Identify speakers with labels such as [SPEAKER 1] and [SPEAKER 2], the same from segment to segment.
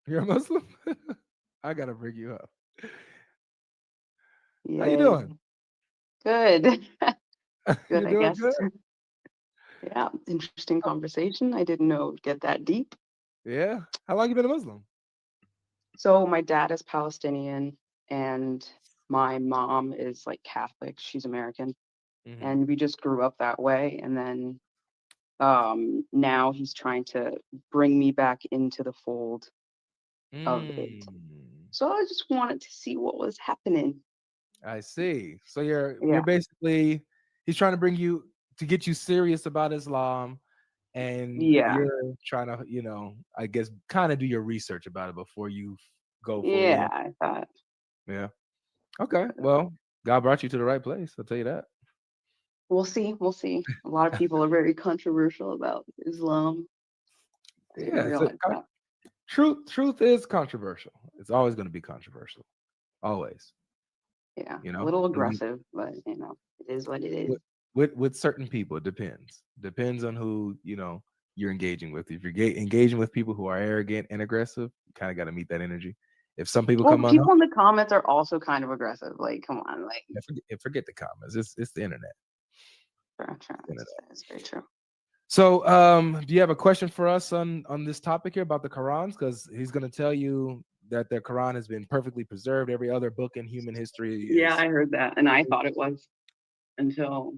[SPEAKER 1] You're a Muslim? I gotta bring you up. How you
[SPEAKER 2] Yeah,
[SPEAKER 1] doing?
[SPEAKER 2] good. Good,
[SPEAKER 1] You're
[SPEAKER 2] I
[SPEAKER 1] doing
[SPEAKER 2] guess.
[SPEAKER 1] good?
[SPEAKER 2] Yeah, interesting conversation. I didn't know it would get that deep.
[SPEAKER 1] Yeah. How long you been a Muslim?
[SPEAKER 2] So my dad is Palestinian and my mom is like Catholic. She's American.
[SPEAKER 1] Hmm.
[SPEAKER 2] And we just grew up that way. And then now he's trying to bring me back into the fold of it.
[SPEAKER 1] Mm,
[SPEAKER 2] So I just wanted to see what was happening.
[SPEAKER 1] I see. So you're
[SPEAKER 2] Yeah.
[SPEAKER 1] basically he's trying to bring you to get you serious about Islam, and
[SPEAKER 2] Yeah.
[SPEAKER 1] you're trying to, I guess, kind of do your research about it before you go fully
[SPEAKER 2] Yeah,
[SPEAKER 1] in.
[SPEAKER 2] I thought.
[SPEAKER 1] Yeah. Okay. Well, God brought you to the right place. I'll tell you that.
[SPEAKER 2] We'll see. We'll see. A lot of people are very controversial about Islam. I didn't
[SPEAKER 1] Yeah.
[SPEAKER 2] realize that.
[SPEAKER 1] Truth is controversial. It's always going to be controversial. Always.
[SPEAKER 2] Yeah,
[SPEAKER 1] You
[SPEAKER 2] a
[SPEAKER 1] know.
[SPEAKER 2] little
[SPEAKER 1] And
[SPEAKER 2] aggressive, but it is what it is.
[SPEAKER 1] with certain people, it depends on who you're engaging with. If you're engaging with people who are arrogant and aggressive, you kind of got to meet that energy. If some people
[SPEAKER 2] Well,
[SPEAKER 1] come on,
[SPEAKER 2] people in the comments are also kind of aggressive. Like, come on, like,
[SPEAKER 1] forget the comments. It's the internet.
[SPEAKER 2] sure, sure,
[SPEAKER 1] It's the internet.
[SPEAKER 2] it's very true.
[SPEAKER 1] So, do you have a question for us on this topic here about the Qurans? Because he's going to tell you that the Quran has been perfectly preserved. Every other book in human history
[SPEAKER 2] Yeah,
[SPEAKER 1] is.
[SPEAKER 2] I heard that, and I thought it was until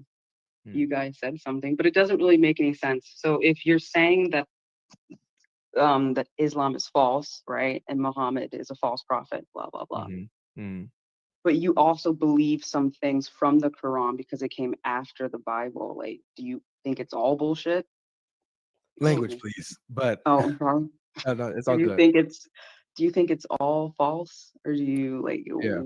[SPEAKER 1] Hmm.
[SPEAKER 2] you guys said something, but it doesn't really make any sense. So if you're saying that Islam is false, right, and Muhammad is a false prophet, blah blah blah,
[SPEAKER 1] Hmm. Hmm.
[SPEAKER 2] but you also believe some things from the Quran because it came after the Bible. Like, do you think it's all bullshit? Excuse
[SPEAKER 1] Language,
[SPEAKER 2] me.
[SPEAKER 1] please. But
[SPEAKER 2] Oh, I'm sorry.
[SPEAKER 1] no, it's
[SPEAKER 2] So
[SPEAKER 1] all good.
[SPEAKER 2] do you think it's all false, or do you like
[SPEAKER 1] Yeah.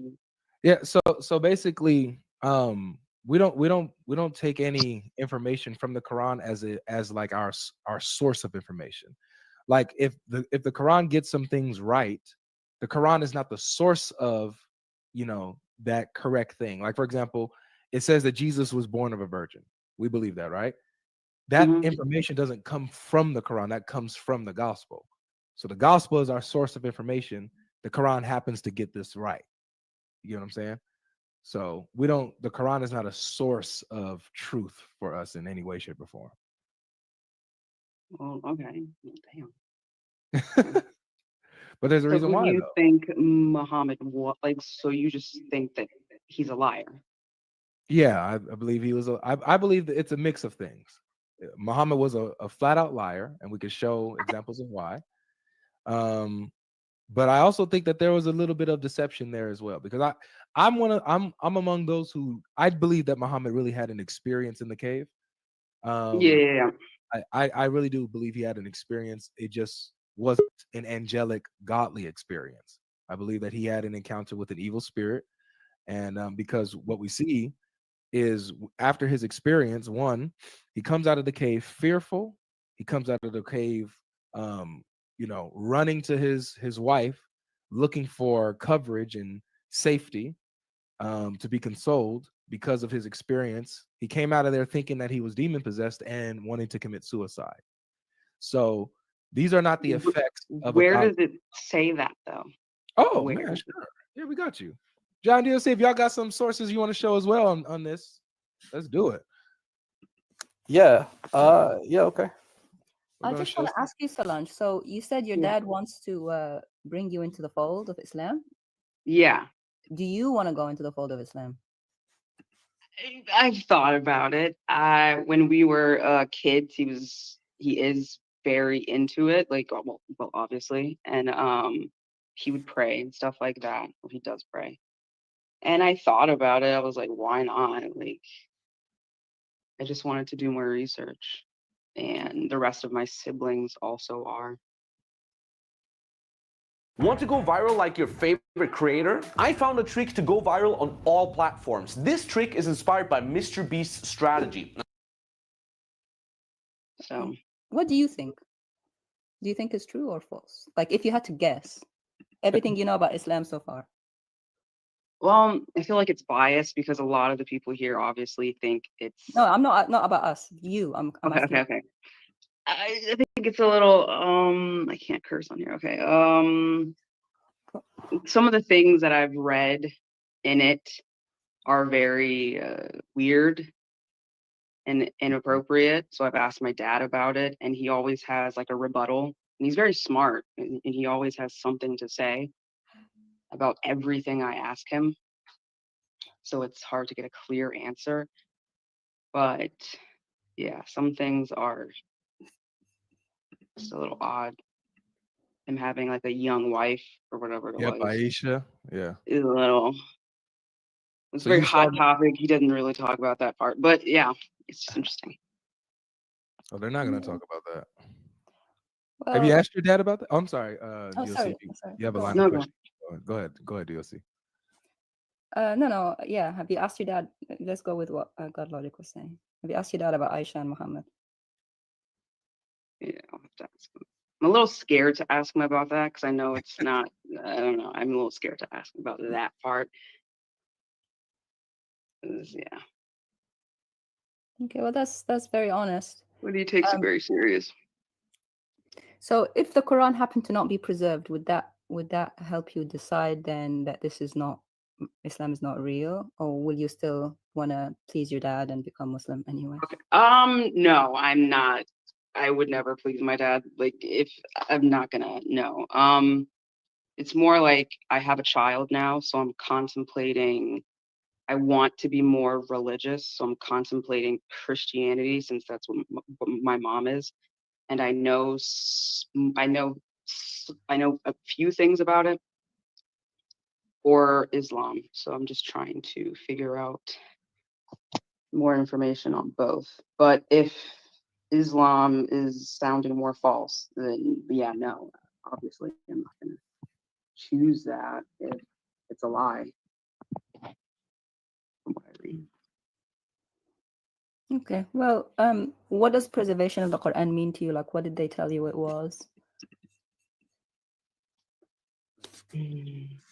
[SPEAKER 1] Yeah, so basically, we don't take any information from the Quran as like our source of information. Like if the Quran gets some things right, the Quran is not the source of that correct thing. Like for example, it says that Jesus was born of a virgin. We believe that, right? That
[SPEAKER 2] hmm
[SPEAKER 1] information doesn't come from the Quran. That comes from the gospel. So the gospel is our source of information. The Quran happens to get this right. You know what I'm saying? So we don't. The Quran is not a source of truth for us in any way, shape, or form.
[SPEAKER 2] Well, okay. Damn. Okay.
[SPEAKER 1] But there's a
[SPEAKER 2] So
[SPEAKER 1] reason
[SPEAKER 2] who do
[SPEAKER 1] why,
[SPEAKER 2] you
[SPEAKER 1] though.
[SPEAKER 2] think Muhammad what like so you just think that he's a liar?
[SPEAKER 1] Yeah, I believe he was. I believe that it's a mix of things. Muhammad was a flat out liar, and we could show examples of why. Um, but I also think that there was a little bit of deception there as well, because I'm among those who I believe that Muhammad really had an experience in the cave.
[SPEAKER 2] Yeah,
[SPEAKER 1] Um,
[SPEAKER 2] yeah, yeah.
[SPEAKER 1] I really do believe he had an experience. It just wasn't an angelic, godly experience. I believe that he had an encounter with an evil spirit, and because what we see is after his experience, one, he comes out of the cave fearful. He comes out of the cave, um, running to his wife, looking for coverage and safety, to be consoled because of his experience. He came out of there thinking that he was demon possessed and wanting to commit suicide. So these are not the effects of a
[SPEAKER 2] Where
[SPEAKER 1] god.
[SPEAKER 2] does it say that though?
[SPEAKER 1] Oh man,
[SPEAKER 2] Where?
[SPEAKER 1] sure. Yeah, we got you. John DLC, if y'all got some sources you want to show as well on this, let's do it.
[SPEAKER 3] Yeah. Yeah. Okay.
[SPEAKER 1] We're
[SPEAKER 4] I
[SPEAKER 1] gonna
[SPEAKER 4] just
[SPEAKER 1] show
[SPEAKER 4] want to
[SPEAKER 1] some.
[SPEAKER 4] ask you, Solange. So you said your
[SPEAKER 2] Yeah.
[SPEAKER 4] dad wants to bring you into the fold of Islam.
[SPEAKER 2] Yeah.
[SPEAKER 4] Do you want to go into the fold of Islam?
[SPEAKER 2] I've thought about it. When we were kids, he is very into it, like well obviously, and he would pray and stuff like that. Well, he does pray. And I thought about it. I was like, why not? Like, I just wanted to do more research. And the rest of my siblings also are.
[SPEAKER 5] Want to go viral like your favorite creator? I found a trick to go viral on all platforms. This trick is inspired by Mr. Beast's strategy.
[SPEAKER 2] So,
[SPEAKER 4] What do you think? Do you think it's true or false? Like, if you had to guess, everything you know about Islam so far.
[SPEAKER 2] well, I feel like it's biased because a lot of the people here obviously think it's
[SPEAKER 4] No, I'm not about us. You. I'm
[SPEAKER 2] okay,
[SPEAKER 4] asking.
[SPEAKER 2] okay, okay. I think it's a little I can't curse on here. Okay. Some of the things that I've read in it are very weird and inappropriate. So I've asked my dad about it, and he always has like a rebuttal. And he's very smart, and he always has something to say about everything I ask him. So it's hard to get a clear answer. But yeah, some things are just a little odd. Him having like a young wife or whatever it
[SPEAKER 1] Yep,
[SPEAKER 2] was
[SPEAKER 1] Aisha. Yeah.
[SPEAKER 2] is a little. It's
[SPEAKER 1] So
[SPEAKER 2] a very
[SPEAKER 1] you saw
[SPEAKER 2] hot topic. He doesn't really talk about that part, but yeah, it's just interesting.
[SPEAKER 1] Oh, they're not gonna talk about that. Have
[SPEAKER 4] Well,
[SPEAKER 1] you asked your dad about that? Oh, I'm sorry,
[SPEAKER 4] oh,
[SPEAKER 1] DOC.
[SPEAKER 4] sorry,
[SPEAKER 1] If
[SPEAKER 4] sorry.
[SPEAKER 1] you have a
[SPEAKER 4] Go on.
[SPEAKER 1] line
[SPEAKER 2] No,
[SPEAKER 1] of
[SPEAKER 2] go
[SPEAKER 1] questioning. Go ahead. Go ahead, DOC.
[SPEAKER 4] No. Yeah. Have you asked your dad? Let's go with what God Logic was saying. Have you asked your dad about Aisha and Muhammad?
[SPEAKER 2] Yeah, I'll have to ask him. I'm a little scared to ask him about that because I know it's not. I don't know. I'm a little scared to ask him about that part. 'Cause, yeah,
[SPEAKER 4] Okay. Well, that's very honest.
[SPEAKER 2] but he takes it
[SPEAKER 4] Um,
[SPEAKER 2] very serious.
[SPEAKER 4] So if the Quran happened to not be preserved, would that help you decide then that this is not Islam is not real, or will you still want to please your dad and become Muslim anyway?
[SPEAKER 2] No, I'm not. I would never please my dad. Like, if I'm not gonna, no. It's more like I have a child now, so I'm contemplating. I want to be more religious, so I'm contemplating Christianity since that's what my mom is, and I know a few things about it, or Islam. So I'm just trying to figure out more information on both. But if Islam is sounding more false, then yeah, no, obviously I'm not gonna choose that if it's a lie from what I read.
[SPEAKER 4] Okay. Well, what does preservation of the Quran mean to you? Like, what did they tell you it was?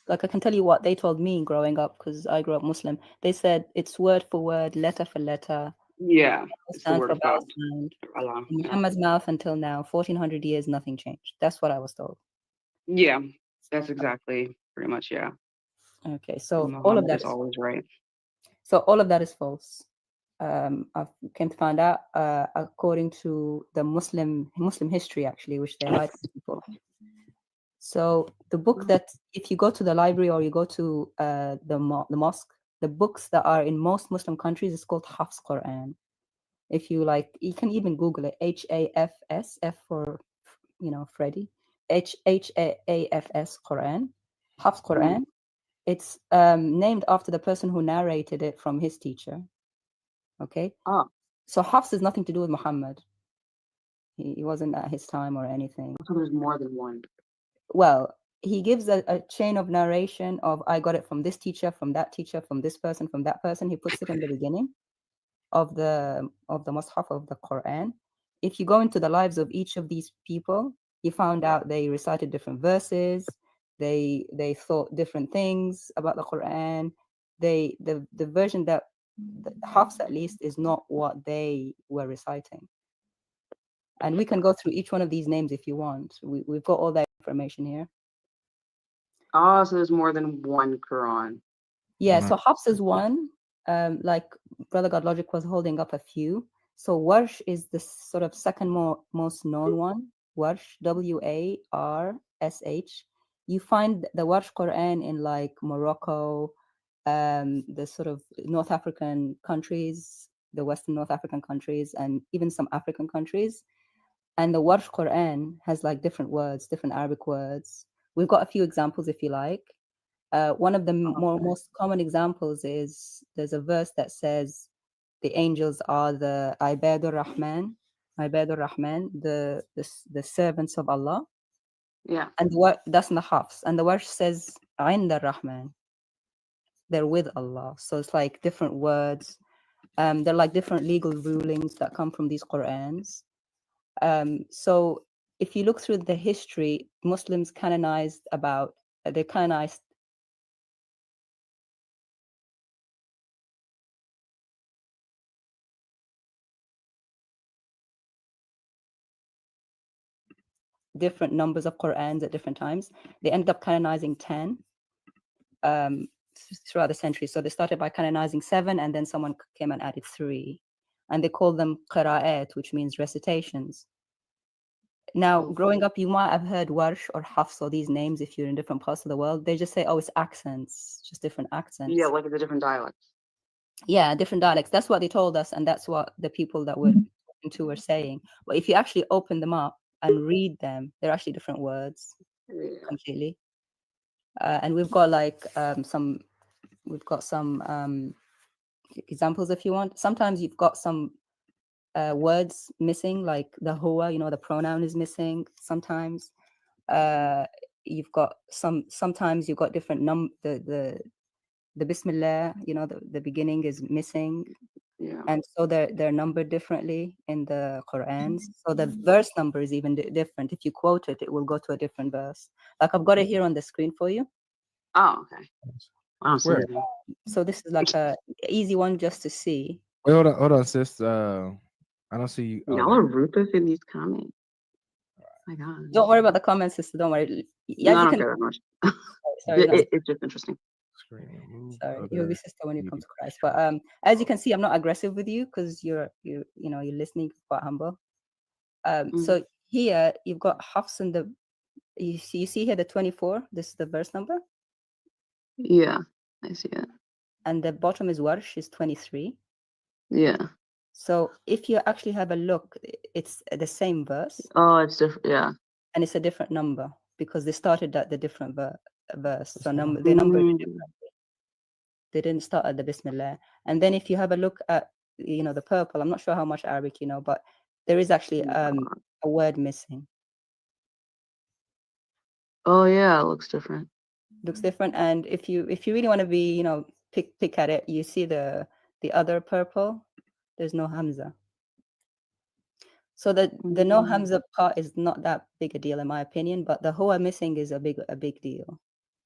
[SPEAKER 4] Like, I can tell you what they told me growing up because I grew up Muslim. They said it's word for word, letter for letter,
[SPEAKER 2] Yeah, it's the
[SPEAKER 4] sound
[SPEAKER 2] word
[SPEAKER 4] for
[SPEAKER 2] of
[SPEAKER 4] vowel
[SPEAKER 2] God.
[SPEAKER 4] sound.
[SPEAKER 2] Allah.
[SPEAKER 4] From
[SPEAKER 2] Yeah.
[SPEAKER 4] Muhammad's mouth until now, 1400 years, nothing changed. That's what I was told.
[SPEAKER 2] Yeah, that's exactly pretty much, yeah.
[SPEAKER 4] Okay, so all of
[SPEAKER 2] Muhammad
[SPEAKER 4] that
[SPEAKER 2] is
[SPEAKER 4] is
[SPEAKER 2] always right.
[SPEAKER 4] so all of that is false. I came to find out, according to the Muslim history, actually, which they hide from people. So the book that, if you go to the library or you go to the mosque, the books that are in most Muslim countries is called Hafs Quran. If you like, you can even Google it. HAFS, F for Freddy. HAFS Quran, Hafs Quran. It's named after the person who narrated it from his teacher. Okay.
[SPEAKER 2] Ah,
[SPEAKER 4] So Hafs has nothing to do with Muhammad. He wasn't at his time or anything.
[SPEAKER 2] so there's more than one.
[SPEAKER 4] Well, he gives a chain of narration of I got it from this teacher, from that teacher, from this person, from that person. He puts it in the beginning of the Mus'haf of the Quran. If you go into the lives of each of these people, you found out they recited different verses. They thought different things about the Quran. The version that the Hafs at least is not what they were reciting. And we can go through each one of these names if you want. We've got all that information here.
[SPEAKER 2] Ah, so there's more than one Quran.
[SPEAKER 4] Yeah, so Hafs is one. Like Brother God Logic was holding up a few. So Warsh is the sort of second most known one. Warsh, Warsh. You find the Warsh Quran in like Morocco, the sort of North African countries, the Western North African countries, and even some African countries. And the Warsh Quran has like different words, different Arabic words. We've got a few examples if you like. One of the most common examples is there's a verse that says the angels are the Ibadur Rahman, the servants of Allah.
[SPEAKER 2] Yeah.
[SPEAKER 4] And that's in the Hafs. And the verse says Inda Rahman, they're with Allah. So it's like different words. They're like different legal rulings that come from these Qurans. So if you look through the history, Muslims canonized different numbers of Qur'ans at different times. They ended up canonizing 10 throughout the century. So they started by canonizing 7, and then someone came and added 3. And they called them qira'at, which means recitations. Now, growing up, you might have heard Warsh or Hafs or these names if you're in different parts of the world. They just say, oh, it's accents, just different accents.
[SPEAKER 2] Yeah, like the different dialects.
[SPEAKER 4] Yeah, different dialects. That's what they told us, and that's what the people that we're talking to were saying. But if you actually open them up and read them, they're actually different words
[SPEAKER 2] Yeah.
[SPEAKER 4] completely. And we've got like some examples if you want. Sometimes you've got some words missing, like the huwa, the pronoun is missing. Sometimes you've got sometimes you've got different the bismillah, the beginning is missing.
[SPEAKER 2] Yeah.
[SPEAKER 4] And so they're numbered differently in the Qur'ans. So the verse number is even different. If you quote it, it will go to a different verse. Like I've got it here on the screen for you.
[SPEAKER 2] Oh, okay. I don't see
[SPEAKER 1] Where?
[SPEAKER 2] anything.
[SPEAKER 4] So this is like a easy one just to see.
[SPEAKER 1] Wait, hold on, sis. I don't see you. Oh,
[SPEAKER 2] Y'all
[SPEAKER 1] there.
[SPEAKER 2] are ruthless in these comments. My God.
[SPEAKER 4] Don't worry about the comments, sister. Don't worry. Yeah,
[SPEAKER 2] No, I
[SPEAKER 4] you
[SPEAKER 2] don't
[SPEAKER 4] can.
[SPEAKER 2] care that much.
[SPEAKER 4] Sorry, no,
[SPEAKER 2] It's just interesting.
[SPEAKER 1] Screen remove
[SPEAKER 4] sorry.
[SPEAKER 1] other
[SPEAKER 4] You'll be sister when you come
[SPEAKER 1] media.
[SPEAKER 4] to Christ. But as you can see, I'm not aggressive with you because you're listening, quite humble. So here you've got Hafs in the. You see here the 24. This is the verse number.
[SPEAKER 2] Yeah, I see it.
[SPEAKER 4] And the bottom is Warsh is 23.
[SPEAKER 2] Yeah.
[SPEAKER 4] So if you actually have a look, it's the same verse
[SPEAKER 2] Oh, it's different. Yeah.
[SPEAKER 4] and it's a different number because they started at the different verse. So they numbered it differently. They didn't start at the Bismillah. And then if you have a look at the purple, I'm not sure how much Arabic you know, but there is actually a word missing.
[SPEAKER 2] Oh yeah, it looks different.
[SPEAKER 4] Looks different. And if you really want to be pick at it, you see the other purple, there's no Hamza. So the no Hamza part is not that big a deal in my opinion, but the huwa missing is a big deal.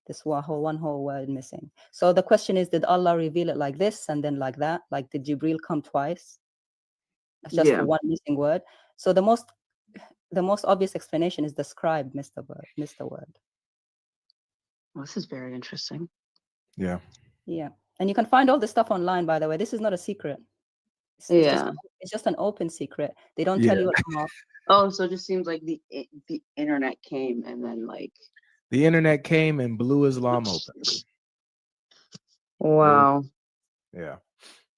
[SPEAKER 4] This one whole word missing. So the question is, did Allah reveal it like this and then like that? Like did Jibril come twice? That's just for one missing word. So the most obvious explanation is the scribe missed the word.
[SPEAKER 2] Well, this is very interesting.
[SPEAKER 1] Yeah.
[SPEAKER 4] Yeah. And you can find all this stuff online, by the way. This is not a secret. It's just an open secret. They don't tell you what.
[SPEAKER 2] Oh, so it just seems like the internet came and then like
[SPEAKER 1] The internet came and blew Islam open.
[SPEAKER 2] wow.
[SPEAKER 1] Yeah,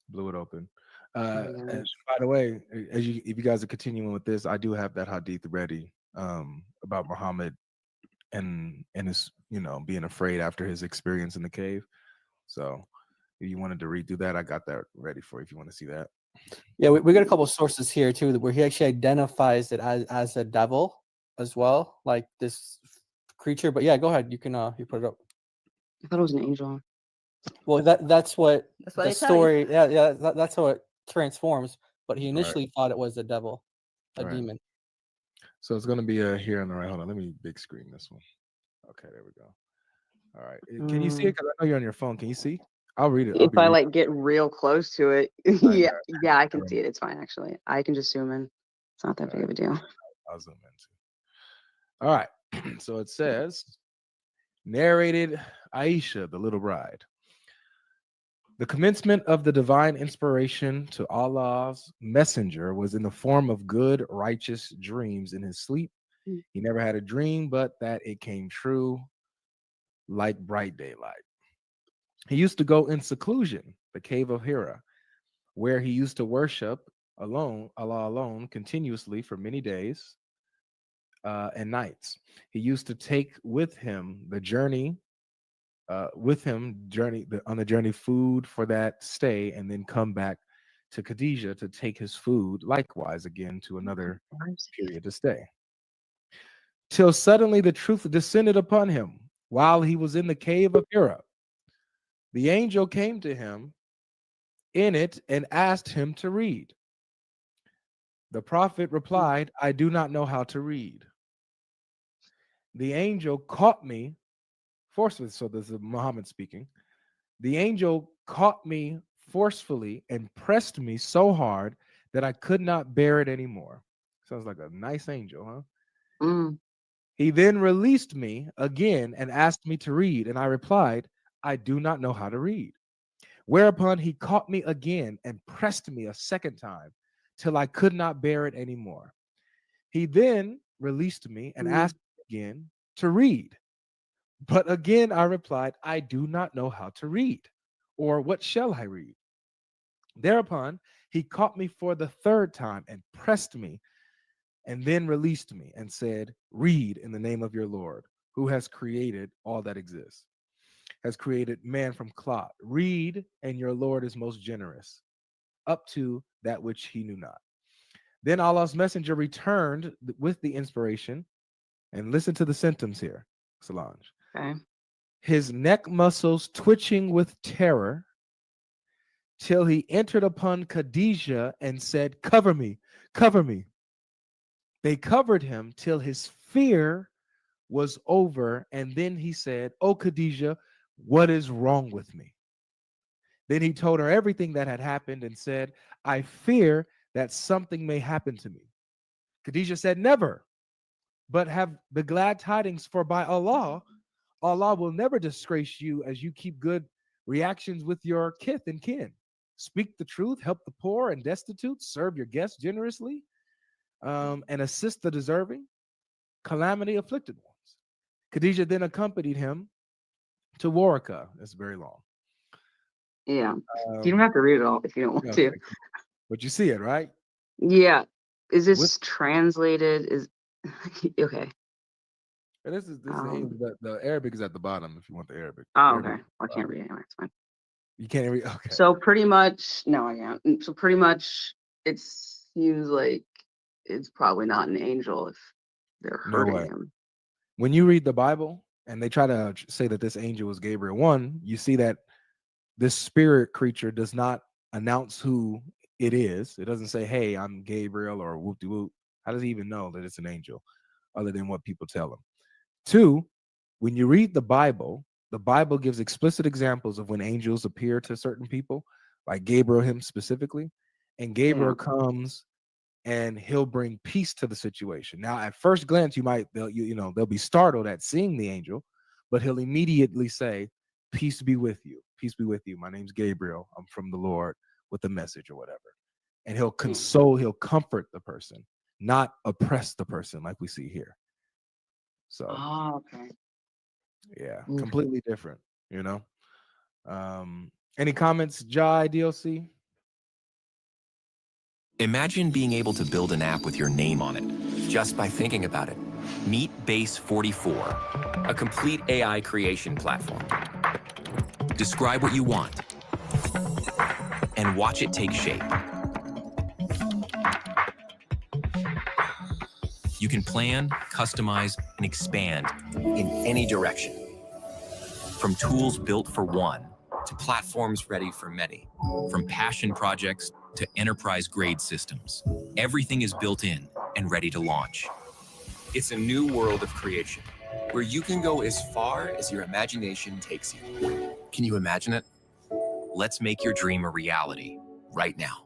[SPEAKER 1] blew it open. And by the way, if you guys are continuing with this, I do have that hadith ready about Muhammad and his being afraid after his experience in the cave. So if you wanted to redo that, I got that ready for you if you want to see that.
[SPEAKER 3] Yeah, we got a couple of sources here too where he actually identifies it as a devil as well, like this creature. But yeah, go ahead. You can you put it up.
[SPEAKER 2] I thought it was an angel.
[SPEAKER 3] Well, that's what the story.
[SPEAKER 4] You.
[SPEAKER 3] Yeah, that's how it transforms. But he initially thought it was a devil, a demon.
[SPEAKER 1] So it's gonna be here on the right. Hold on, let me big screen this one. Okay, there we go. All right, can you see it? Because I know you're on your phone. Can you see? I'll read it.
[SPEAKER 2] If I like get real close to it, yeah, I can see it. It's fine actually. I can just zoom in. It's not that big of a deal.
[SPEAKER 1] I'll zoom in too. All right. So it says, narrated Aisha, the little bride. The commencement of the divine inspiration to Allah's messenger was in the form of good, righteous dreams in his sleep. He never had a dream, but that it came true like bright daylight. He used to go in seclusion, the cave of Hira, where he used to worship Allah alone, continuously for many days and nights. He used to take with him on the journey food for that stay, and then come back to Khadijah to take his food likewise again to another period to stay. Till suddenly the truth descended upon him while he was in the cave of Hira. The angel came to him in it and asked him to read. The prophet replied, I do not know how to read. The angel caught me forcefully. So this is Muhammad speaking. The angel caught me forcefully and pressed me so hard that I could not bear it anymore. Sounds like a nice angel, huh? He then released me again and asked me to read, and I replied, I do not know how to read. Whereupon he caught me again and pressed me a second time till I could not bear it anymore. He then released me and asked me again to read. But again I replied, I do not know how to read, or what shall I read? Thereupon he caught me for the third time and pressed me, and then released me and said, read in the name of your Lord, who has created all that exists, has created man from clot. Read, and your Lord is most generous, up to that which he knew not. Then Allah's messenger returned with the inspiration, and listen to the symptoms here, Solange.
[SPEAKER 2] Okay.
[SPEAKER 1] His neck muscles twitching with terror, till he entered upon Khadijah and said, cover me, cover me. They covered him till his fear was over, and then he said, oh Khadijah, what is wrong with me? Then he told her everything that had happened and said, I fear that something may happen to me. Khadijah said, never, but have the glad tidings, for by Allah, Allah will never disgrace you as you keep good reactions with your kith and kin. Speak the truth, help the poor and destitute, serve your guests generously, and assist the deserving, calamity afflicted ones. Khadijah then accompanied him to Waraka. That's very long.
[SPEAKER 2] Yeah. You don't have to read it all if you don't want
[SPEAKER 1] Okay,
[SPEAKER 2] to.
[SPEAKER 1] but you see it, right?
[SPEAKER 2] Yeah. Is this
[SPEAKER 1] With-
[SPEAKER 2] translated? Is okay.
[SPEAKER 1] And this is the Arabic is at the bottom if you want the Arabic.
[SPEAKER 2] Oh,
[SPEAKER 1] Arabic.
[SPEAKER 2] okay. I can't read it anyway. It's fine.
[SPEAKER 1] You can't read. Okay.
[SPEAKER 2] So pretty much, no, I can't. So pretty much, it seems like it's probably not an angel if they're
[SPEAKER 1] No
[SPEAKER 2] hurting
[SPEAKER 1] way.
[SPEAKER 2] him.
[SPEAKER 1] When you read the Bible and they try to say that this angel was Gabriel, one, you see that this spirit creature does not announce who it is. It doesn't say, hey, I'm Gabriel or whoop de whoop. How does he even know that it's an angel other than what people tell him? Two, when you read the Bible gives explicit examples of when angels appear to certain people, like Gabriel, him specifically. And Gabriel comes and he'll bring peace to the situation. Now, at first glance, they'll be startled at seeing the angel, but he'll immediately say, peace be with you. Peace be with you. My name's Gabriel. I'm from the Lord with a message or whatever. And he'll console, he'll comfort the person, not oppress the person like we see here. So,
[SPEAKER 2] Oh, okay.
[SPEAKER 1] yeah, completely different, Any comments, Jai, DLC?
[SPEAKER 6] Imagine being able to build an app with your name on it, just by thinking about it. Meet Base 44, a complete AI creation platform. Describe what you want, and watch it take shape. You can plan, customize, and expand in any direction. From tools built for one, to platforms ready for many. From passion projects to enterprise-grade systems. Everything is built in and ready to launch. It's a new world of creation, where you can go as far as your imagination takes you. Can you imagine it? Let's make your dream a reality right now.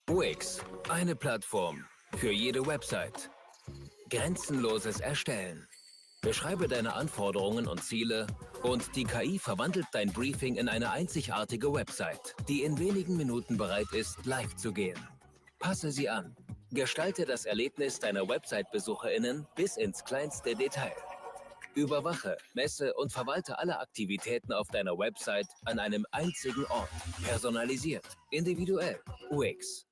[SPEAKER 7] Wix, eine Plattform für jede Website. Grenzenloses Erstellen. Beschreibe deine Anforderungen und Ziele und die KI verwandelt dein Briefing in eine einzigartige Website, die in wenigen Minuten bereit ist, live zu gehen. Passe sie an. Gestalte das Erlebnis deiner Website-BesucherInnen bis ins kleinste Detail. Überwache, messe und verwalte alle Aktivitäten auf deiner Website an einem einzigen Ort. Personalisiert, individuell. Wix.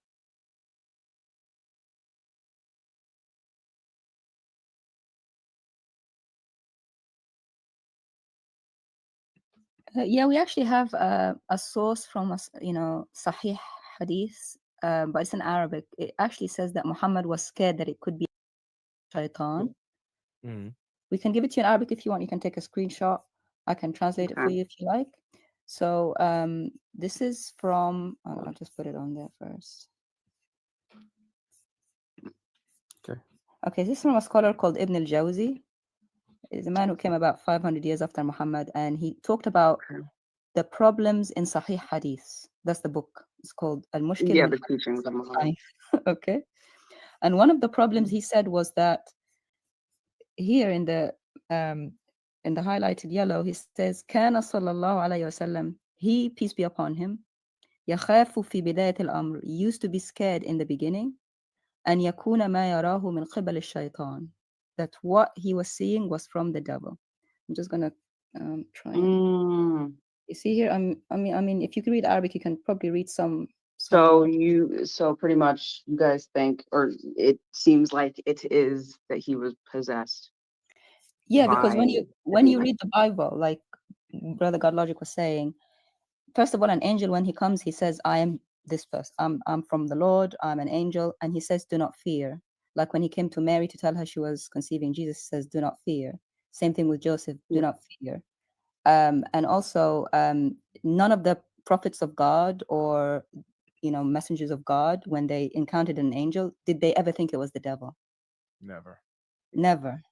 [SPEAKER 4] Yeah, we actually have a source from Sahih Hadith, but it's in Arabic. It actually says that Muhammad was scared that it could be shaitan. We can give it to you in Arabic if you want. You can take a screenshot. I can translate it for you if you like. So this is from, I'll just put it on there first. Okay, this is from a scholar called Ibn al-Jawzi. Is a man who came about 500 years after Muhammad, and he talked about the problems in Sahih Hadith. That's the book. It's called Al-Mushkil
[SPEAKER 2] Yeah,
[SPEAKER 4] min
[SPEAKER 2] the teachings of Muhammad.
[SPEAKER 4] Hadith. Okay. And one of the problems he said was that here in the highlighted yellow, he says, كان صلى الله عليه وسلم, he, peace be upon him, يخاف في بداية الأمر, used to be scared in the beginning, أن يكون ما يراه من قبل الشيطان, that what he was seeing was from the devil. I'm just gonna try.
[SPEAKER 2] Mm.
[SPEAKER 4] You see here, I mean, if you can read Arabic, you can probably read some.
[SPEAKER 2] So pretty much you guys think, or it seems like it is that he was possessed.
[SPEAKER 4] Yeah, because when
[SPEAKER 2] by
[SPEAKER 4] you
[SPEAKER 2] the demon.
[SPEAKER 4] read the Bible, like Brother God Logic was saying, first of all, an angel, when he comes, he says, I am this person. I'm from the Lord. I'm an angel. And he says, do not fear. Like when he came to Mary to tell her she was conceiving Jesus, he says, do not fear. Same thing with Joseph, do
[SPEAKER 2] Yeah.
[SPEAKER 4] not fear. And also, none of the prophets of God or, messengers of God, when they encountered an angel, did they ever think it was the devil?
[SPEAKER 1] Never.
[SPEAKER 4] Never.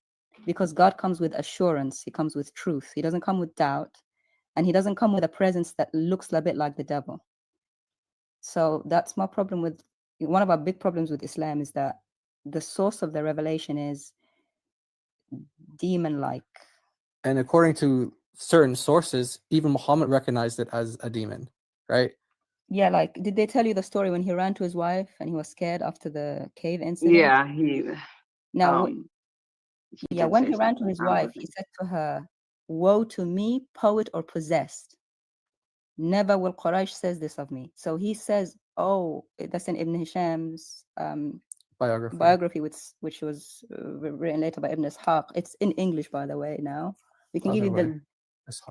[SPEAKER 4] Because God comes with assurance. He comes with truth. He doesn't come with doubt. And he doesn't come with a presence that looks a bit like the devil. So that's my problem with, one of our big problems with Islam is that the source of the revelation is demon-like.
[SPEAKER 3] And according to certain sources, even Muhammad recognized it as a demon, right?
[SPEAKER 4] Yeah, like, did they tell you the story when he ran to his wife and he was scared after the cave incident?
[SPEAKER 2] Yeah, he.
[SPEAKER 4] Now,
[SPEAKER 2] he
[SPEAKER 4] yeah,
[SPEAKER 2] did
[SPEAKER 4] when
[SPEAKER 2] say
[SPEAKER 4] he ran to
[SPEAKER 2] something
[SPEAKER 4] his
[SPEAKER 2] around
[SPEAKER 4] wife,
[SPEAKER 2] with
[SPEAKER 4] he
[SPEAKER 2] it.
[SPEAKER 4] said to her, woe to me, poet or possessed. Never will Quraysh says this of me. So he says, oh, that's in Ibn Hisham's biography, which was written later by Ibn Ishaq. It's in English, by the way, now. We can give you the,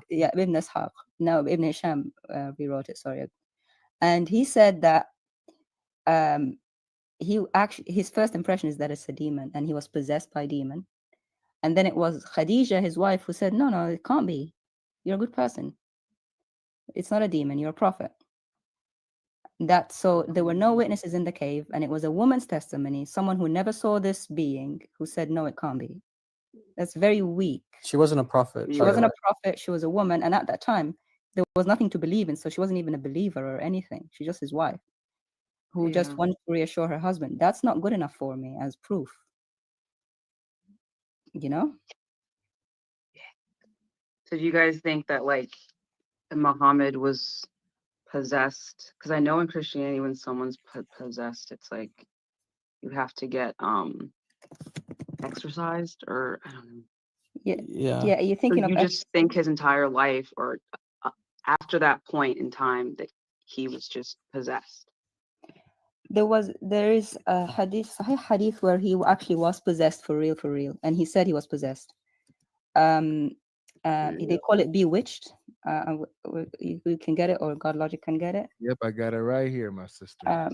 [SPEAKER 4] yeah, Ibn Ishaq. No, Ibn Hisham rewrote it, sorry. And he said that his first impression is that it's a demon and he was possessed by a demon. And then it was Khadija, his wife, who said, no, it can't be. You're a good person. It's not a demon, you're a prophet. So there were no witnesses in the cave, and it was a woman's testimony, someone who never saw this being, who said, no, it can't be. That's very weak.
[SPEAKER 3] She wasn't a prophet.
[SPEAKER 4] She wasn't a prophet, she was a woman, and at that time, there was nothing to believe in, so she wasn't even a believer or anything. She's just his wife, who just wanted to reassure her husband. That's not good enough for me as proof. You know?
[SPEAKER 2] So do you guys think that, like, Muhammad was possessed? Because I know in Christianity, when someone's possessed, it's like you have to get exorcised, or I don't know.
[SPEAKER 4] Yeah, you're thinking
[SPEAKER 2] so
[SPEAKER 4] of
[SPEAKER 2] you just think his entire life, or after that point in time, that he was just possessed.
[SPEAKER 4] There is a hadith, Sahih hadith, where he actually was possessed for real, and he said he was possessed. They call it bewitched. You can get it, or God Logic can get it.
[SPEAKER 1] Yep, I got it right here, my sister.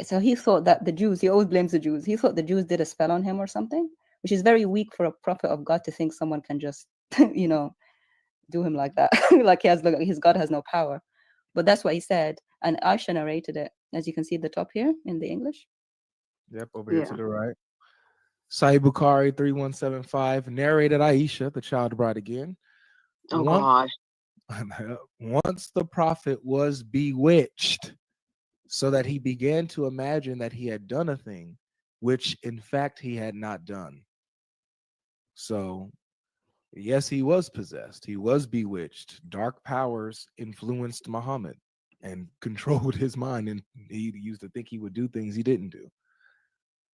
[SPEAKER 4] So he thought that the Jews, he always blames the Jews. He thought the Jews did a spell on him or something, which is very weak for a prophet of God to think someone can just, do him like that. Like his God has no power. But that's what he said. And Aisha narrated it, as you can see at the top here in the English.
[SPEAKER 1] Yep, over here to the right. Sahih Bukhari 3175 narrated Aisha, the child bride again.
[SPEAKER 2] Oh gosh.
[SPEAKER 1] Once the prophet was bewitched, so that he began to imagine that he had done a thing, which in fact he had not done. So, yes, he was possessed. He was bewitched. Dark powers influenced Muhammad and controlled his mind, and he used to think he would do things he didn't do.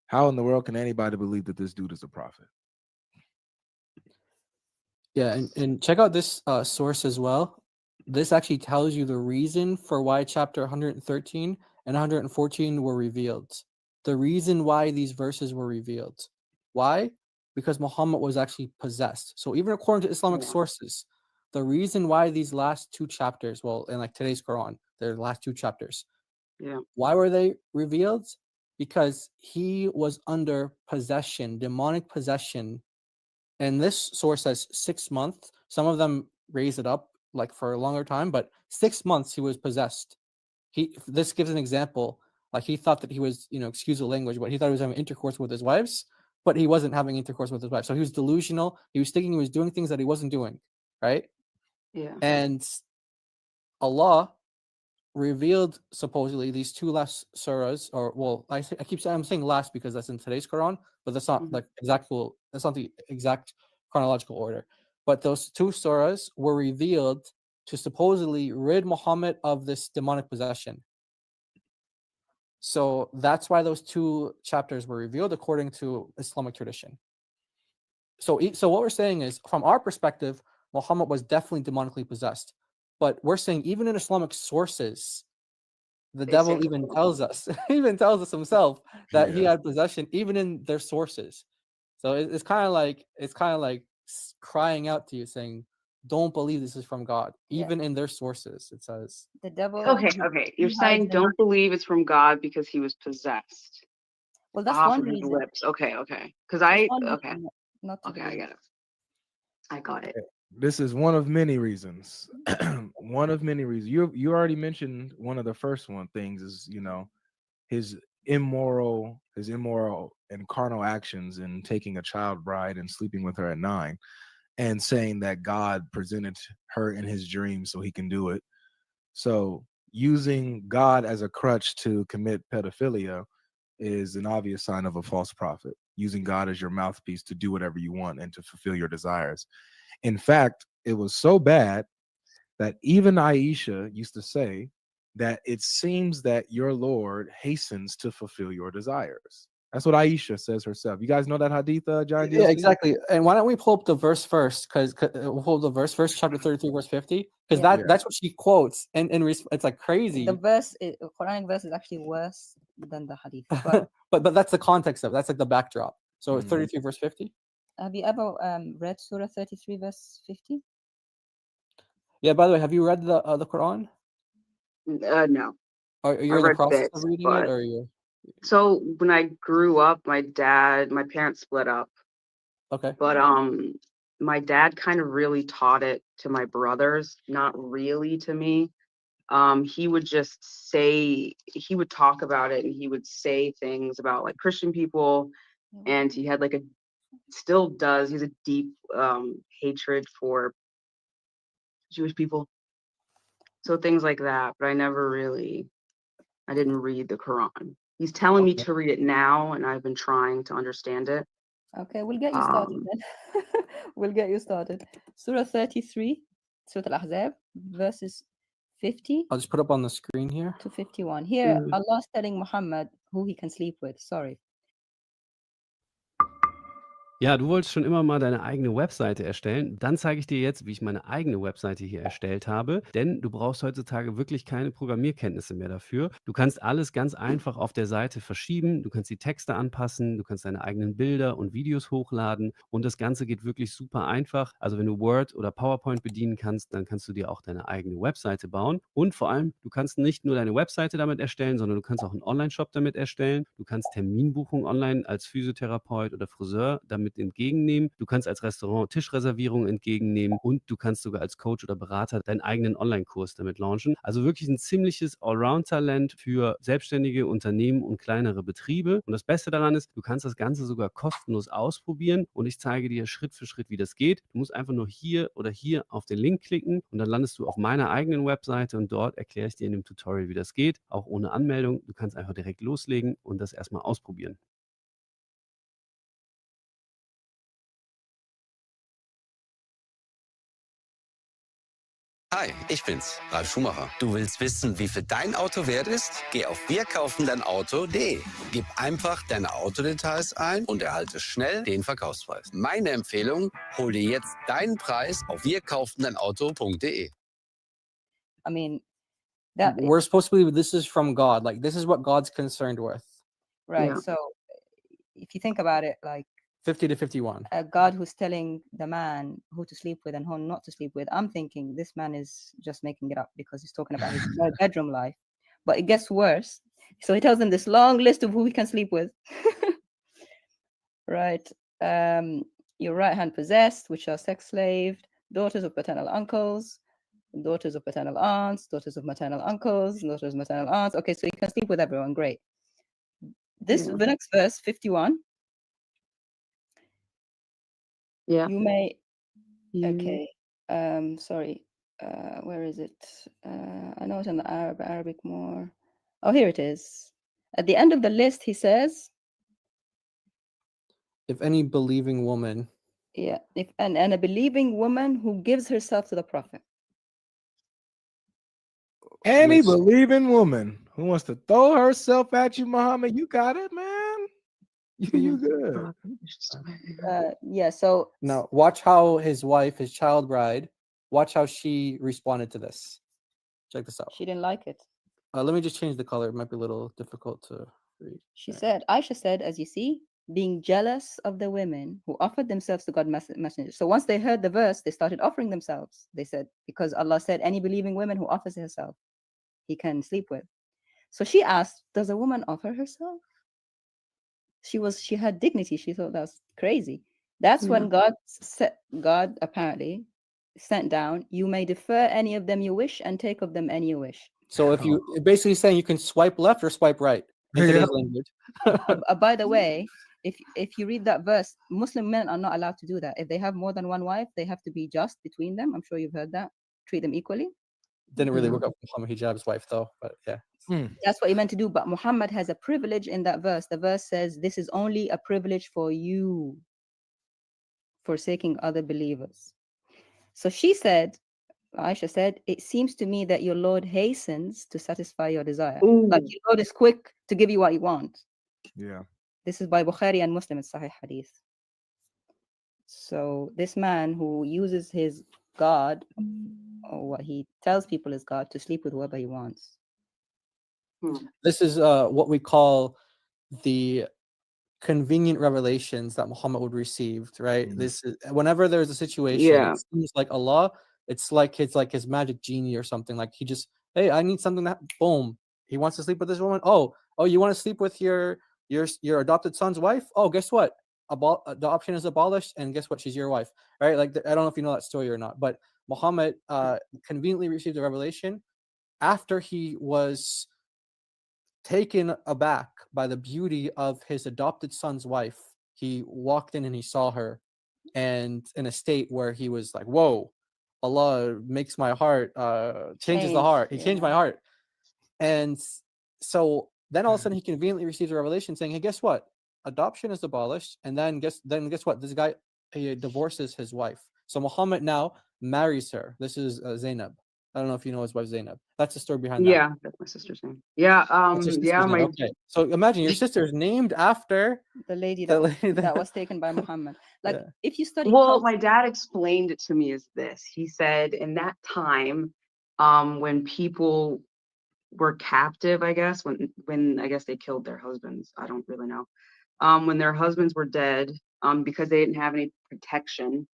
[SPEAKER 1] How in the world can anybody believe that this dude is a prophet?
[SPEAKER 3] Yeah, and check out this source as well. This actually tells you the reason for why chapter 113 and 114 were revealed. The reason why these verses were revealed. Why? Because Muhammad was actually possessed. So even according to Islamic sources, the reason why these last two chapters, well, in like today's Quran, their last two chapters, why were they revealed? Because he was under possession, demonic possession. And this source says 6 months. Some of them raise it up like for a longer time, but 6 months he was possessed. This gives an example. Like he thought that he was, excuse the language, but he thought he was having intercourse with his wives, but he wasn't having intercourse with his wife. So he was delusional. He was thinking he was doing things that he wasn't doing, right?
[SPEAKER 2] Yeah.
[SPEAKER 3] And Allah revealed supposedly these two last surahs, or well, I keep saying I'm saying last because that's in today's Quran, but that's not
[SPEAKER 2] Mhm.
[SPEAKER 3] like that's not the exact chronological order. But those two surahs were revealed to supposedly rid Muhammad of this demonic possession. So that's why those two chapters were revealed according to Islamic tradition. So what we're saying is, from our perspective, Muhammad was definitely demonically possessed. But we're saying even in Islamic sources, the
[SPEAKER 2] They
[SPEAKER 3] devil
[SPEAKER 2] say
[SPEAKER 3] even tells us, even tells us himself that he
[SPEAKER 1] Yeah.
[SPEAKER 3] had possession, even in their sources. So it's kind of like crying out to you, saying, "Don't believe this is from God."
[SPEAKER 4] Yeah.
[SPEAKER 3] Even in their sources, it says.
[SPEAKER 4] The devil.
[SPEAKER 2] okay.
[SPEAKER 4] he-
[SPEAKER 2] Okay.
[SPEAKER 4] he
[SPEAKER 2] You're
[SPEAKER 4] hides
[SPEAKER 2] saying
[SPEAKER 4] in-
[SPEAKER 2] don't believe it's from God because he was possessed.
[SPEAKER 4] Well, that's
[SPEAKER 2] Off
[SPEAKER 4] one
[SPEAKER 2] of his
[SPEAKER 4] reason.
[SPEAKER 2] lips. Okay. Okay. Because
[SPEAKER 4] That's
[SPEAKER 2] I.
[SPEAKER 4] one
[SPEAKER 2] Okay.
[SPEAKER 4] reason not to
[SPEAKER 2] Okay. I
[SPEAKER 4] believe.
[SPEAKER 2] get it. I got it.
[SPEAKER 1] This is one of many reasons. One of many reasons. You already mentioned one of the first one things is, his immoral and carnal actions in taking a child bride and sleeping with her at 9 and saying that God presented her in his dream so he can do it. So using God as a crutch to commit pedophilia is an obvious sign of a false prophet, using God as your mouthpiece to do whatever you want and to fulfill your desires. In fact, it was so bad that even Aisha used to say that it seems that your Lord hastens to fulfill your desires. That's what Aisha says herself. You guys know that hadith, Giant
[SPEAKER 3] Yeah,
[SPEAKER 1] DLC?
[SPEAKER 3] exactly. And why don't we pull up the verse first? Because we'll pull the verse first, chapter 33, verse 50. Because
[SPEAKER 4] Yeah.
[SPEAKER 3] that's what she quotes, and it's like crazy.
[SPEAKER 4] The verse, Quranic verse, is actually worse than the hadith. But
[SPEAKER 3] but that's the context of it. That's like the backdrop. So
[SPEAKER 1] Mhm.
[SPEAKER 3] 33 verse 50.
[SPEAKER 4] have you ever read Surah 33 verse 50?
[SPEAKER 3] Yeah. By the way, have you read the Quran?
[SPEAKER 2] No.
[SPEAKER 3] Or you're
[SPEAKER 2] I
[SPEAKER 3] in the
[SPEAKER 2] read
[SPEAKER 3] process
[SPEAKER 2] bits,
[SPEAKER 3] of reading it,
[SPEAKER 2] but
[SPEAKER 3] or you?
[SPEAKER 2] so when I grew up, my parents split up,
[SPEAKER 3] Okay.
[SPEAKER 2] but my dad kind of really taught it to my brothers, not really to me. He would talk about it and he would say things about like Christian people, and he had still does, he's a deep hatred for Jewish people. So things like that, but I didn't read the Quran. He's telling me
[SPEAKER 3] Okay.
[SPEAKER 2] to read it now, and I've been trying to understand it.
[SPEAKER 4] Okay, we'll get you started
[SPEAKER 2] Um,
[SPEAKER 4] then. We'll get you started. Surah 33, Surah Al-Ahzab, verses 50
[SPEAKER 3] I'll just put up on the screen here.
[SPEAKER 4] to 51. Here,
[SPEAKER 2] Mm.
[SPEAKER 4] Allah's telling Muhammad who he can sleep with. Sorry.
[SPEAKER 8] Ja, du wolltest schon immer mal deine eigene Webseite erstellen. Dann zeige ich dir jetzt, wie ich meine eigene Webseite hier erstellt habe. Denn du brauchst heutzutage wirklich keine Programmierkenntnisse mehr dafür. Du kannst alles ganz einfach auf der Seite verschieben. Du kannst die Texte anpassen. Du kannst deine eigenen Bilder und Videos hochladen. Und das Ganze geht wirklich super einfach. Also wenn du Word oder PowerPoint bedienen kannst, dann kannst du dir auch deine eigene Webseite bauen. Und vor allem, du kannst nicht nur deine Webseite damit erstellen, sondern du kannst auch einen Online-Shop damit erstellen. Du kannst Terminbuchungen online als Physiotherapeut oder Friseur damit entgegennehmen. Du kannst als Restaurant Tischreservierungen entgegennehmen und du kannst sogar als Coach oder Berater deinen eigenen Online-Kurs damit launchen. Also wirklich ein ziemliches Allround-Talent für selbstständige Unternehmen und kleinere Betriebe. Und das Beste daran ist, du kannst das Ganze sogar kostenlos ausprobieren und ich zeige dir Schritt für Schritt, wie das geht. Du musst einfach nur hier oder hier auf den Link klicken und dann landest du auf meiner eigenen Webseite und dort erkläre ich dir in dem Tutorial, wie das geht, auch ohne Anmeldung. Du kannst einfach direkt loslegen und das erstmal ausprobieren.
[SPEAKER 9] Hi, ich bin's, Ralf Schumacher. Du willst wissen, wie viel dein Auto wert ist? Geh auf wirkaufendeinauto.de. Gib einfach deine Autodetails ein und erhalte schnell den Verkaufspreis. Meine Empfehlung, hol dir jetzt deinen Preis auf wirkaufendeinauto.de.
[SPEAKER 4] I mean, that
[SPEAKER 3] We're supposed to believe this is from God. Like this is what God's concerned with.
[SPEAKER 4] right.
[SPEAKER 2] Yeah.
[SPEAKER 4] So if you think about it, like
[SPEAKER 3] 50 to 51.
[SPEAKER 4] a God who's telling the man who to sleep with and who not to sleep with, I'm thinking this man is just making it up because he's talking about his bedroom life. But it gets worse. So he tells them this long list of who he can sleep with. Right. Your right hand possessed, which are sex slaved, daughters of paternal uncles, daughters of paternal aunts, daughters of maternal uncles, daughters of maternal aunts. Okay, so you can sleep with everyone. Great. This
[SPEAKER 2] Yeah.
[SPEAKER 4] the next verse, 51.
[SPEAKER 2] Yeah.
[SPEAKER 4] You may
[SPEAKER 2] You-
[SPEAKER 4] okay. Sorry. where is it? I know it's in the Arabic more. Oh, here it is. At the end of the list, he says,
[SPEAKER 3] If any believing woman,
[SPEAKER 4] yeah, if and a believing woman who gives herself to the Prophet.
[SPEAKER 1] Any
[SPEAKER 3] Which-
[SPEAKER 1] believing woman who wants to throw herself at you, Muhammad, you got it, man. You good.
[SPEAKER 4] Yeah, so
[SPEAKER 3] now watch how his wife, his child bride, watch how she responded to this. Check this out.
[SPEAKER 4] she didn't like it.
[SPEAKER 3] Let me just change the color. It might be a little difficult to read.
[SPEAKER 4] She said, Aisha said, as you see, being jealous of the women who offered themselves to God's messenger. So once they heard the verse, they started offering themselves. They said, because Allah said, any believing woman who offers herself, he can sleep with. So she asked, does a woman offer herself? She had dignity. She thought that's crazy. That's when God apparently sent down, you may defer any of them you wish and take of them any you wish.
[SPEAKER 3] So if you basically saying you can swipe left or swipe right in today's language.
[SPEAKER 4] By the way, if you read that verse, Muslim men are not allowed to do that. If they have more than one wife, they have to be just between them. I'm sure you've heard that. Treat them equally.
[SPEAKER 3] Didn't really work out for Muhammad Hijab's wife though, but yeah.
[SPEAKER 4] That's what he meant to do. But Muhammad has a privilege in that verse. The verse says, this is only a privilege for you, forsaking other believers. So she said, Aisha said, it seems to me that your Lord hastens to satisfy your desire. Like your Lord is quick to give you what you want.
[SPEAKER 1] Yeah.
[SPEAKER 4] This is by Bukhari and Muslim, it's Sahih Hadith. So this man who uses his God, or what he tells people is God, to sleep with whoever he wants.
[SPEAKER 3] This is what we call the convenient revelations that Muhammad would receive, right? This is whenever there's a situation, it seems like Allah, it's like his magic genie or something. Like he just, hey, I need something that boom, he wants to sleep with this woman. Oh, you want to sleep with your adopted son's wife? Oh, guess what? Adoption is abolished, and guess what? She's your wife, right? Like I don't know if you know that story or not, but Muhammad conveniently received a revelation after he was taken aback by the beauty of his adopted son's wife. He walked in and he saw her, and in a state where he was like, whoa, Allah makes my heart changes the heart. He changed my heart. And so then all of a sudden he conveniently receives a revelation saying, hey, guess what? Adoption is abolished. And then guess what? This guy, he divorces his wife. So Muhammad now marries her. This is Zainab. I don't know if you know his wife Zainab. That's the story behind that.
[SPEAKER 2] Yeah, that's my sister's name. Yeah,
[SPEAKER 3] Okay. So imagine your sister is named after
[SPEAKER 4] the lady that was taken by Muhammad. Like if you study
[SPEAKER 2] my dad explained it to me as this. He said in that time, when people were captive, I guess, when I guess they killed their husbands. I don't really know. When their husbands were dead, because they didn't have any protection,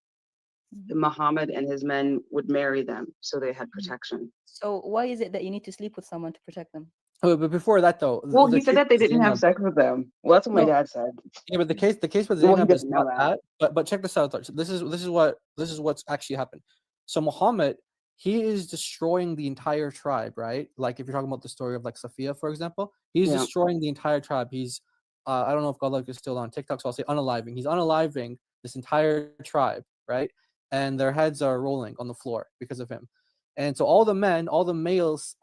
[SPEAKER 2] Muhammad and his men would marry them, so they had protection.
[SPEAKER 4] So why is it that you need to sleep with someone to protect them?
[SPEAKER 3] Oh, but before that though,
[SPEAKER 2] well, he said that they didn't have sex with them. Well, that's what my dad said.
[SPEAKER 3] Yeah, but the case with Zainab is not that. But check this out. This is what's actually happened. So Muhammad, he is destroying the entire tribe, right? Like if you're talking about the story of like Safiya, for example, he's destroying the entire tribe. He's I don't know if Godluck is still on TikTok, so I'll say unaliving. He's unaliving this entire tribe, right? And their heads are rolling on the floor because of him. And so all the men, all the males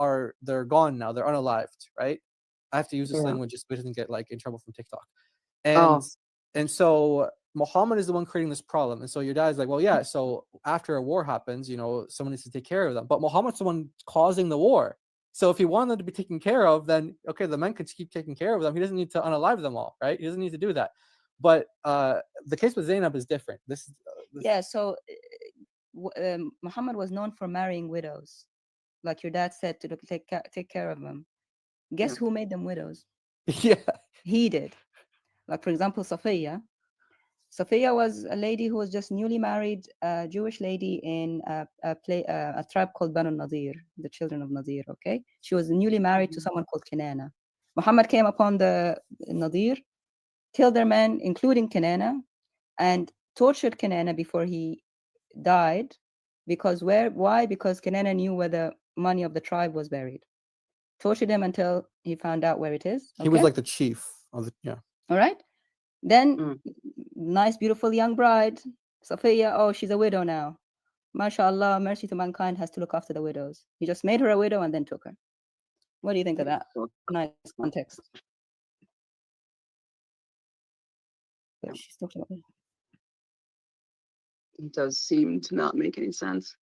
[SPEAKER 3] they're gone now. They're unalived, right? I have to use this language just so it doesn't get like in trouble from TikTok. And so Muhammad is the one creating this problem. And so your dad's like, well, yeah, so after a war happens, someone needs to take care of them. But Muhammad's the one causing the war. So if he wanted to be taken care of, then okay, the men could keep taking care of them. He doesn't need to unalive them all, right? He doesn't need to do that. But the case with Zainab is different.
[SPEAKER 4] So Muhammad was known for marrying widows, like your dad said, to take care of them. Guess who made them widows?
[SPEAKER 3] Yeah,
[SPEAKER 4] he did. Like for example, Safiya. Safiya was a lady who was just newly married, a Jewish lady in a tribe called Banu Nadir, the children of Nadir. Okay, she was newly married to someone called Kinana. Muhammad came upon the Nadir, killed their men, including Kinana, and tortured Kinana before he died. Because why? Because Kinana knew where the money of the tribe was buried. Tortured him until he found out where it is.
[SPEAKER 3] Okay? He was like the chief of the
[SPEAKER 4] All right. Then nice, beautiful young bride, Safiya. Oh, she's a widow now. MashaAllah, mercy to mankind, has to look after the widows. He just made her a widow and then took her. What do you think of that? Nice context. But she's talking about
[SPEAKER 2] It does seem to not make any sense.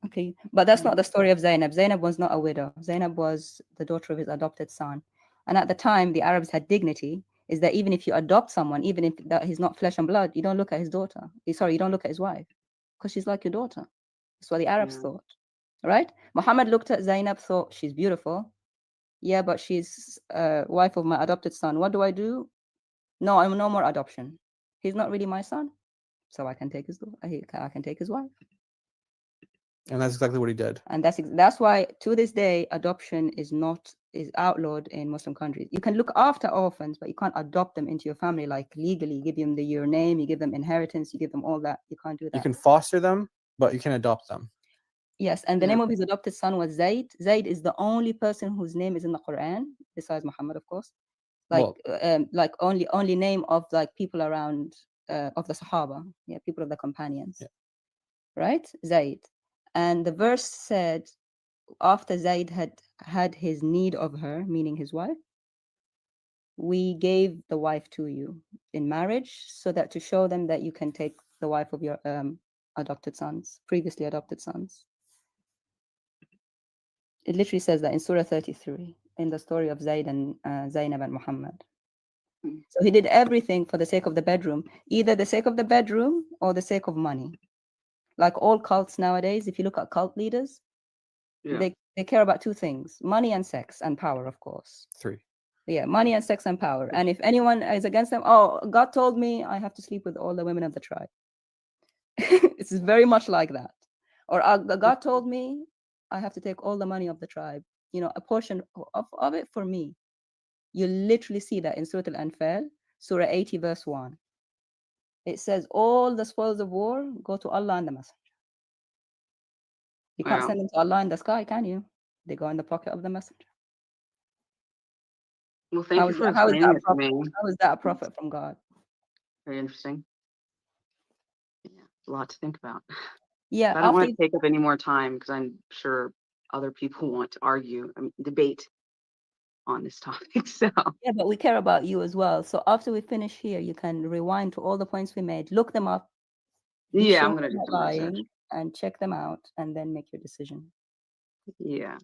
[SPEAKER 4] Okay, but that's not the story of Zainab. Zainab was not a widow. Zainab was the daughter of his adopted son. And at the time, the Arabs had dignity, is that even if you adopt someone, even if that he's not flesh and blood, you don't look at his daughter. Sorry, you don't look at his wife, because she's like your daughter. That's what the Arabs thought, right? Muhammad looked at Zainab, thought she's beautiful. Yeah, but she's wife of my adopted son. What do? No, I'm no more adoption. He's not really my son, so I can take his I can take his wife.
[SPEAKER 3] And that's exactly what he did.
[SPEAKER 4] And that's why to this day adoption is outlawed in Muslim countries. You can look after orphans, but you can't adopt them into your family, like legally. You give them your name, you give them inheritance, you give them all that. You can't do that.
[SPEAKER 3] You can foster them, but you can adopt them.
[SPEAKER 4] Yes, and the name of his adopted son was Zayd. Zayd is the only person whose name is in the Quran, besides Muhammad, of course. Like only name of like people around of the Sahaba, people of the companions, right? Zayd. And the verse said, after Zayd had his need of her, meaning his wife, we gave the wife to you in marriage, so that to show them that you can take the wife of your previously adopted sons. It literally says that in Surah 33, in the story of Zayd and Zainab and Muhammad. So he did everything for the sake of the bedroom, either the sake of the bedroom or the sake of money. Like all cults nowadays, if you look at cult leaders, they care about two things: money and sex and power, of course.
[SPEAKER 3] Three.
[SPEAKER 4] Yeah, money and sex and power. And if anyone is against them, oh, God told me I have to sleep with all the women of the tribe. It's very much like that. Or God told me I have to take all the money of the tribe, a portion of it for me. You literally see that in Surah Al-Anfal, Surah 80, verse 1. It says all the spoils of war go to Allah and the Messenger. You can't send them to Allah in the sky, can you? They go in the pocket of the Messenger.
[SPEAKER 2] Well, thank you for explaining it to me.
[SPEAKER 4] How is that a prophet from God?
[SPEAKER 2] Very interesting. Yeah, a lot to think about.
[SPEAKER 4] Yeah,
[SPEAKER 2] I don't want to take up any more time because I'm sure other people want to argue, debate on this topic. So
[SPEAKER 4] yeah, but we care about you as well. So after we finish here, you can rewind to all the points we made, look them up.
[SPEAKER 2] Yeah, I'm gonna do some research
[SPEAKER 4] and check them out, and then make your decision.
[SPEAKER 2] Yeah.